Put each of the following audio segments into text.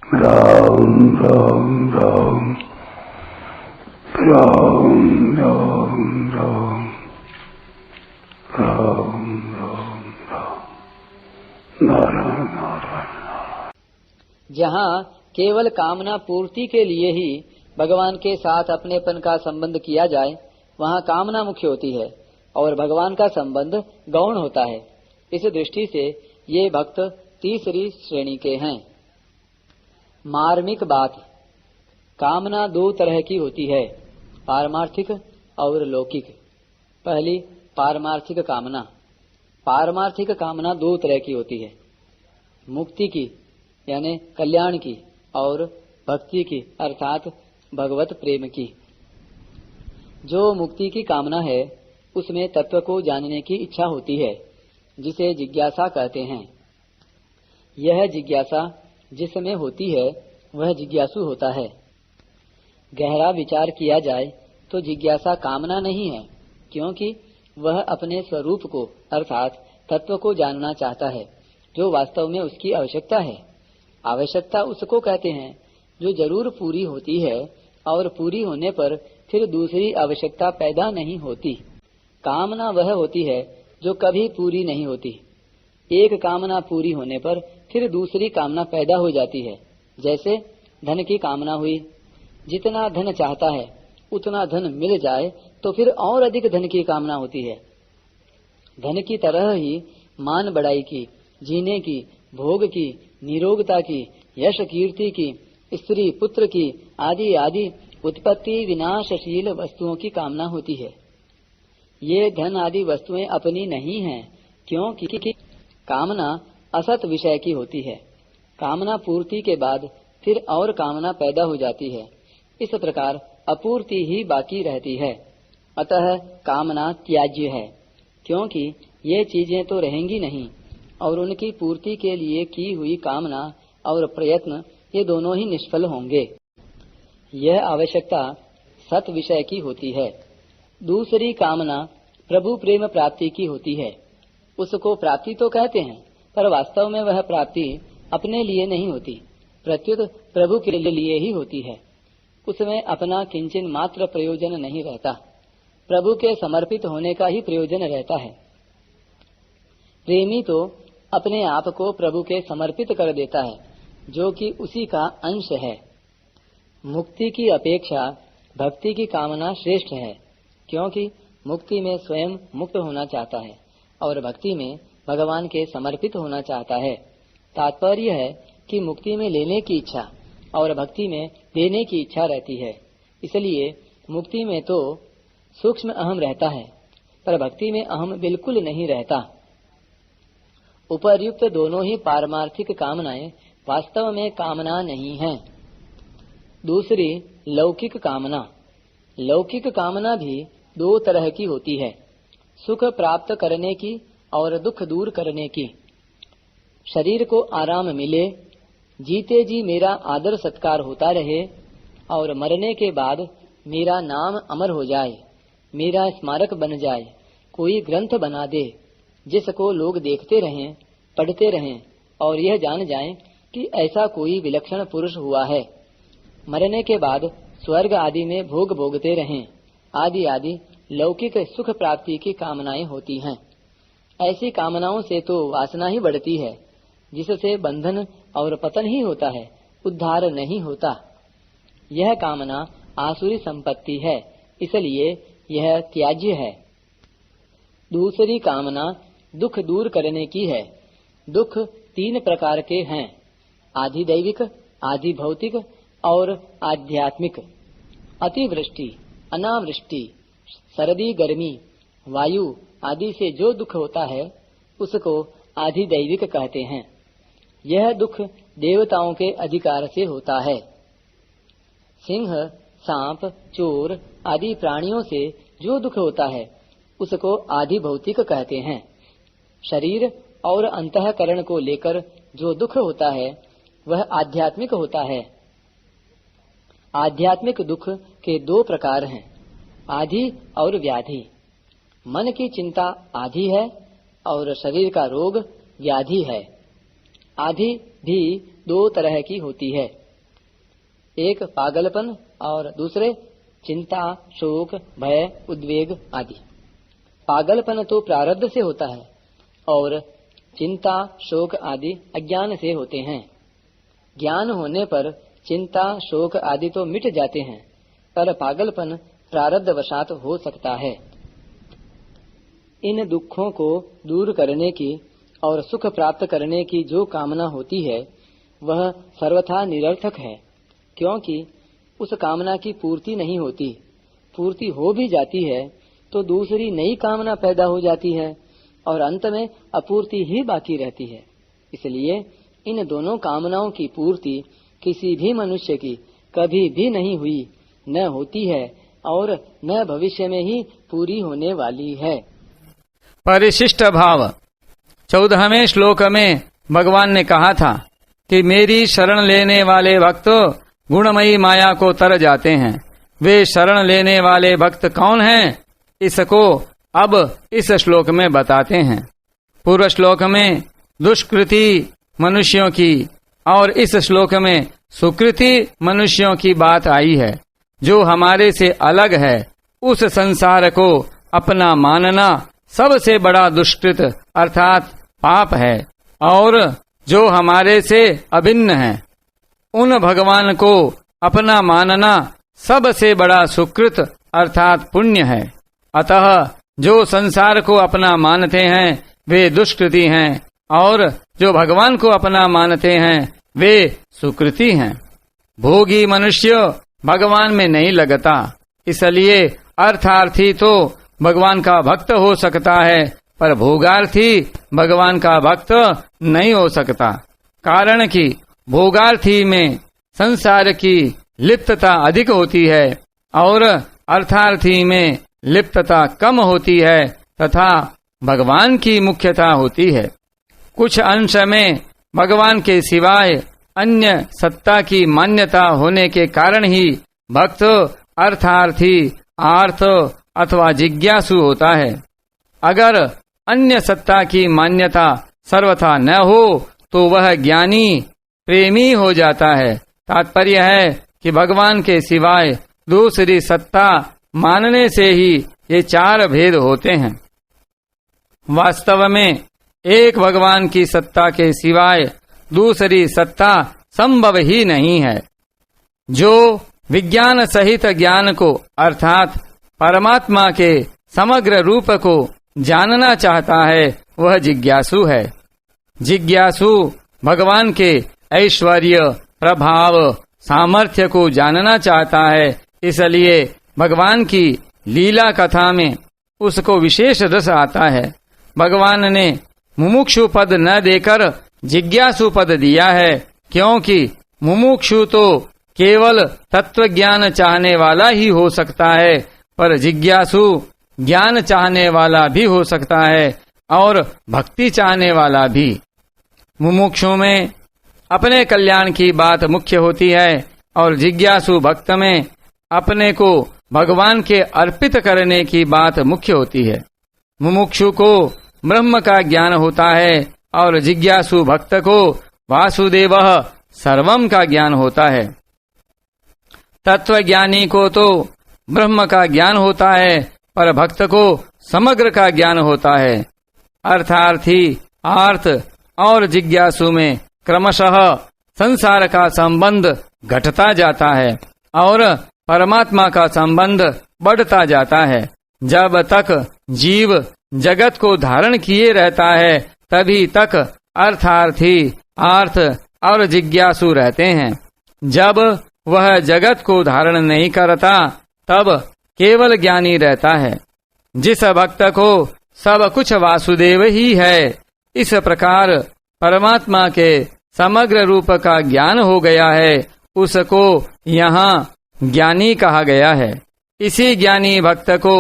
राम राम राम राम राम राम राम राम राम नारायण नारायण। जहाँ केवल कामना पूर्ति के लिए ही भगवान के साथ अपनेपन का संबंध किया जाए, वहाँ कामना मुख्य होती है और भगवान का संबंध गौण होता है। इस दृष्टि से ये भक्त तीसरी श्रेणी के हैं। मार्मिक बात, कामना दो तरह की होती है, पारमार्थिक और लौकिक। पहली पारमार्थिक कामना। पारमार्थिक कामना दो तरह की होती है, मुक्ति की यानी कल्याण की और भक्ति की अर्थात भगवत प्रेम की। जो मुक्ति की कामना है उसमें तत्व को जानने की इच्छा होती है, जिसे जिज्ञासा कहते हैं। यह जिज्ञासा जिसमें होती है वह जिज्ञासु होता है। गहरा विचार किया जाए तो जिज्ञासा कामना नहीं है, क्योंकि वह अपने स्वरूप को अर्थात तत्व को जानना चाहता है, जो वास्तव में उसकी आवश्यकता है। आवश्यकता उसको कहते हैं जो जरूर पूरी होती है और पूरी होने पर फिर दूसरी आवश्यकता पैदा नहीं होती। कामना वह होती है जो कभी पूरी नहीं होती। एक कामना पूरी होने पर फिर दूसरी कामना पैदा हो जाती है। जैसे धन की कामना हुई, जितना धन चाहता है उतना धन मिल जाए तो फिर और अधिक धन की कामना होती है। धन की तरह ही मान बढ़ाई की, जीने की, भोग की, निरोगता की, यश कीर्ति की, स्त्री पुत्र की आदि आदि उत्पत्ति विनाशशील वस्तुओं की कामना होती है। ये धन आदि वस्तुएं अपनी नहीं हैं, क्योंकि कामना असत विषय की होती है। कामना पूर्ति के बाद फिर और कामना पैदा हो जाती है। इस प्रकार अपूर्ति ही बाकी रहती है। अतः कामना त्याज्य है, क्योंकि ये चीजें तो रहेंगी नहीं और उनकी पूर्ति के लिए की हुई कामना और प्रयत्न ये दोनों ही निष्फल होंगे। यह आवश्यकता सत विषय की होती है। दूसरी कामना प्रभु प्रेम प्राप्ति की होती है। उसको प्राप्ति तो कहते हैं, पर वास्तव में वह प्राप्ति अपने लिए नहीं होती, प्रत्युत प्रभु के लिए ही होती है। उसमें अपना किंचन मात्र प्रयोजन नहीं रहता, प्रभु के समर्पित होने का ही प्रयोजन रहता है। प्रेमी तो अपने आप को प्रभु के समर्पित कर देता है, जो कि उसी का अंश है। मुक्ति की अपेक्षा भक्ति की कामना श्रेष्ठ है, क्योंकि मुक्ति में स्वयं मुक्त होना चाहता है और भक्ति में भगवान के समर्पित होना चाहता है। तात्पर्य है कि मुक्ति में लेने की इच्छा और भक्ति में देने की इच्छा रहती है। इसलिए मुक्ति में तो सूक्ष्म अहम रहता है, पर भक्ति में अहम बिल्कुल नहीं रहता। उपर्युक्त दोनों ही पारमार्थिक कामनाएं वास्तव में कामना नहीं हैं। दूसरी लौकिक कामना। लौकिक कामना भी दो तरह की होती है, सुख प्राप्त करने की और दुख दूर करने की। शरीर को आराम मिले, जीते जी मेरा आदर सत्कार होता रहे और मरने के बाद मेरा नाम अमर हो जाए, मेरा स्मारक बन जाए, कोई ग्रंथ बना दे जिसको लोग देखते रहें, पढ़ते रहें और यह जान जाएं कि ऐसा कोई विलक्षण पुरुष हुआ है। मरने के बाद स्वर्ग आदि में भोग भोगते रहें, आदि आदि लौकिक सुख प्राप्ति की कामनाएं होती हैं। ऐसी कामनाओं से तो वासना ही बढ़ती है, जिससे बंधन और पतन ही होता है, उद्धार नहीं होता। यह कामना आसुरी संपत्ति है, इसलिए यह त्याज्य है। दूसरी कामना दुख दूर करने की है। दुख तीन प्रकार के हैं, आधि दैविक, आधि भौतिक और आध्यात्मिक। अतिवृष्टि, अनावृष्टि, सर्दी गर्मी, वायु आदि से जो दुख होता है उसको आधि दैविक कहते हैं। यह दुख देवताओं के अधिकार से होता है। सिंह, सांप, चोर आदि प्राणियों से जो दुख होता है उसको आधि भौतिक कहते हैं। शरीर और अंतःकरण को लेकर जो दुख होता है वह आध्यात्मिक होता है। आध्यात्मिक दुख के दो प्रकार हैं, आधि और व्याधि। मन की चिंता आधि है और शरीर का रोग व्याधि है। आधि भी दो तरह की होती है, एक पागलपन और दूसरे चिंता, शोक, भय, उद्वेग आदि। पागलपन तो प्रारब्ध से होता है और चिंता, शोक आदि अज्ञान से होते हैं। ज्ञान होने पर चिंता, शोक आदि तो मिट जाते हैं, पर पागलपन प्रारब्ध वशात हो सकता है। इन दुखों को दूर करने की और सुख प्राप्त करने की जो कामना होती है वह सर्वथा निरर्थक है, क्योंकि उस कामना की पूर्ति नहीं होती। पूर्ति हो भी जाती है तो दूसरी नई कामना पैदा हो जाती है और अंत में अपूर्ति ही बाकी रहती है। इसलिए इन दोनों कामनाओं की पूर्ति किसी भी मनुष्य की कभी भी नहीं हुई, न होती है और न भविष्य में ही पूरी होने वाली है। परिशिष्ट भाव 14वें श्लोक में भगवान ने कहा था कि मेरी शरण लेने वाले भक्त गुणमयी माया को तर जाते हैं। वे शरण लेने वाले भक्त कौन हैं? इसको अब इस श्लोक में बताते हैं। पूर्व श्लोक में दुष्कृति मनुष्यों की और इस श्लोक में सुकृति मनुष्यों की बात आई है। जो हमारे से अलग है उस संसार को अपना मानना सबसे बड़ा दुष्कृत अर्थात पाप है, और जो हमारे से अभिन्न है उन भगवान को अपना मानना सबसे बड़ा सुकृत अर्थात पुण्य है। अतः जो संसार को अपना मानते हैं वे दुष्कृति हैं और जो भगवान को अपना मानते हैं वे सुकृति हैं। भोगी मनुष्य भगवान में नहीं लगता, इसलिए अर्थार्थी तो भगवान का भक्त हो सकता है पर भोगार्थी भगवान का भक्त नहीं हो सकता। कारण कि भोगार्थी में संसार की लिप्तता अधिक होती है और अर्थार्थी में लिप्तता कम होती है तथा भगवान की मुख्यता होती है। कुछ अंश में भगवान के सिवाय अन्य सत्ता की मान्यता होने के कारण ही भक्त अर्थार्थी, आर्थ अथवा जिज्ञासु होता है। अगर अन्य सत्ता की मान्यता सर्वथा न हो तो वह ज्ञानी प्रेमी हो जाता है। तात्पर्य है कि भगवान के सिवाय दूसरी सत्ता मानने से ही ये चार भेद होते हैं। वास्तव में एक भगवान की सत्ता के सिवाय दूसरी सत्ता संभव ही नहीं है। जो विज्ञान सहित ज्ञान को अर्थात परमात्मा के समग्र रूप को जानना चाहता है वह जिज्ञासु है। जिज्ञासु भगवान के ऐश्वर्य, प्रभाव, सामर्थ्य को जानना चाहता है, इसलिए भगवान की लीला कथा में उसको विशेष रस आता है। भगवान ने मुमुक्षु पद न देकर जिज्ञासु पद दिया है, क्योंकि मुमुक्षु तो केवल तत्व ज्ञान चाहने वाला ही हो सकता है, पर जिज्ञासु ज्ञान चाहने वाला भी हो सकता है और भक्ति चाहने वाला भी। मुमुक्षु में अपने कल्याण की बात मुख्य होती है और जिज्ञासु भक्त में अपने को भगवान के अर्पित करने की बात मुख्य होती है। मुमुक्षु को ब्रह्म का ज्ञान होता है और जिज्ञासु भक्त को वासुदेवः सर्वम का ज्ञान होता है। तत्वज्ञानी को तो ब्रह्म का ज्ञान होता है पर भक्त को समग्र का ज्ञान होता है। अर्थार्थी, आर्थ और जिज्ञासु में क्रमशः संसार का संबंध घटता जाता है और परमात्मा का संबंध बढ़ता जाता है। जब तक जीव जगत को धारण किए रहता है तभी तक अर्थार्थी, आर्थ और जिज्ञासु रहते हैं। जब वह जगत को धारण नहीं करता तब केवल ज्ञानी रहता है। जिस भक्त को सब कुछ वासुदेव ही है, इस प्रकार परमात्मा के समग्र रूप का ज्ञान हो गया है, उसको यहाँ ज्ञानी कहा गया है। इसी ज्ञानी भक्त को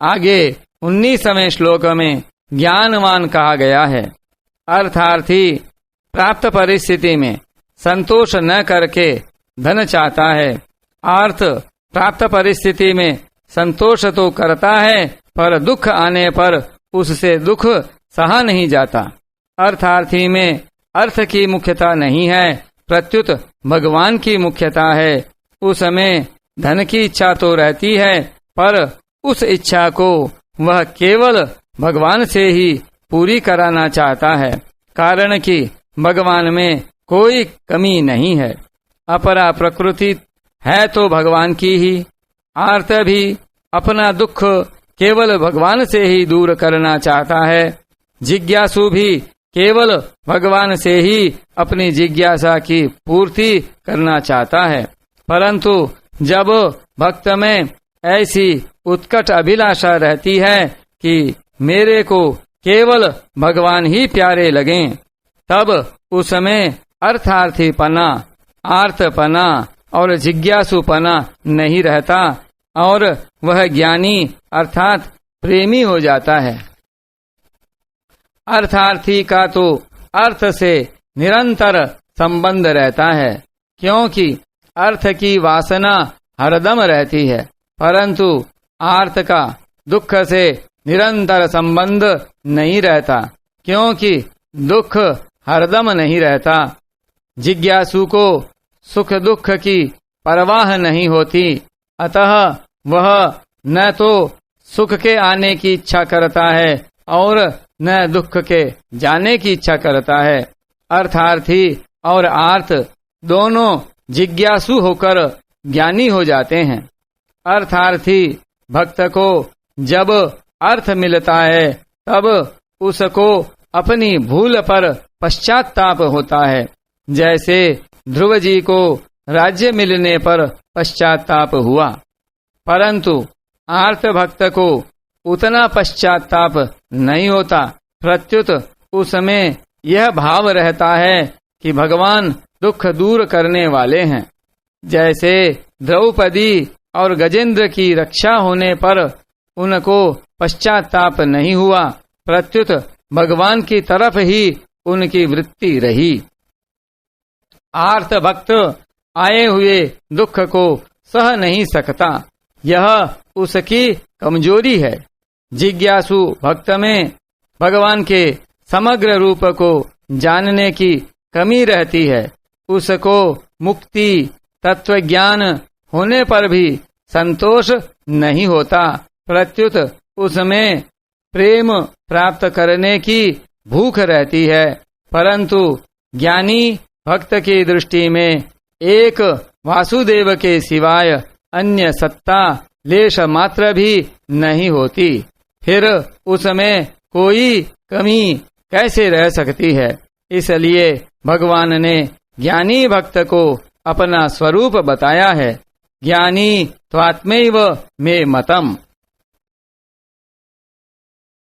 आगे 19वें श्लोक में ज्ञानवान कहा गया है। अर्थार्थी प्राप्त परिस्थिति में संतोष न करके धन चाहता है। आर्थ प्राप्त परिस्थिति में संतोष तो करता है पर दुख आने पर उससे दुख सहा नहीं जाता। अर्थार्थी में अर्थ की मुख्यता नहीं है प्रत्युत भगवान की मुख्यता है। उसमें धन की इच्छा तो रहती है, पर उस इच्छा को वह केवल भगवान से ही पूरी कराना चाहता है, कारण कि भगवान में कोई कमी नहीं है। अपरा प्रकृति है तो भगवान की ही। आर्त भी अपना दुख केवल भगवान से ही दूर करना चाहता है। जिज्ञासु भी केवल भगवान से ही अपनी जिज्ञासा की पूर्ति करना चाहता है। परंतु जब भक्त में ऐसी उत्कट अभिलाषा रहती है कि मेरे को केवल भगवान ही प्यारे लगें, तब उसमें अर्थार्थीपना, आर्तपना और जिज्ञासुपना नहीं रहता और वह ज्ञानी अर्थात प्रेमी हो जाता है। अर्थार्थी का तो अर्थ से निरंतर संबंध रहता है, क्योंकि अर्थ की वासना हरदम रहती है, परंतु आर्त का दुख से निरंतर संबंध नहीं रहता, क्योंकि दुख हरदम नहीं रहता। जिज्ञासु को सुख दुख की परवाह नहीं होती, अतः वह न तो सुख के आने की इच्छा करता है और न दुख के जाने की इच्छा करता है। अर्थार्थी और आर्त दोनों जिज्ञासु होकर ज्ञानी हो जाते हैं। अर्थार्थी भक्त को जब अर्थ मिलता है, तब उसको अपनी भूल पर पश्चाताप होता है। जैसे ध्रुव जी को राज्य मिलने पर पश्चाताप हुआ, परंतु आर्त भक्त को उतना पश्चाताप नहीं होता। प्रत्युत उसमें यह भाव रहता है कि भगवान दुख दूर करने वाले हैं। जैसे द्रौपदी और गजेंद्र की रक्षा होने पर उनको पश्चाताप नहीं हुआ, प्रत्युत भगवान की तरफ ही उनकी वृत्ति रही। आर्त भक्त आए हुए दुख को सह नहीं सकता, यह उसकी कमजोरी है। जिज्ञासु भक्त में भगवान के समग्र रूप को जानने की कमी रहती है। उसको मुक्ति तत्व ज्ञान होने पर भी संतोष नहीं होता, प्रत्युत उसमें प्रेम प्राप्त करने की भूख रहती है। परंतु ज्ञानी भक्त की दृष्टि में एक वासुदेव के सिवाय अन्य सत्ता लेश मात्र भी नहीं होती, फिर उसमें कोई कमी कैसे रह सकती है। इसलिए भगवान ने ज्ञानी भक्त को अपना स्वरूप बताया है। ज्ञानी त्वात्मैव मे मतम।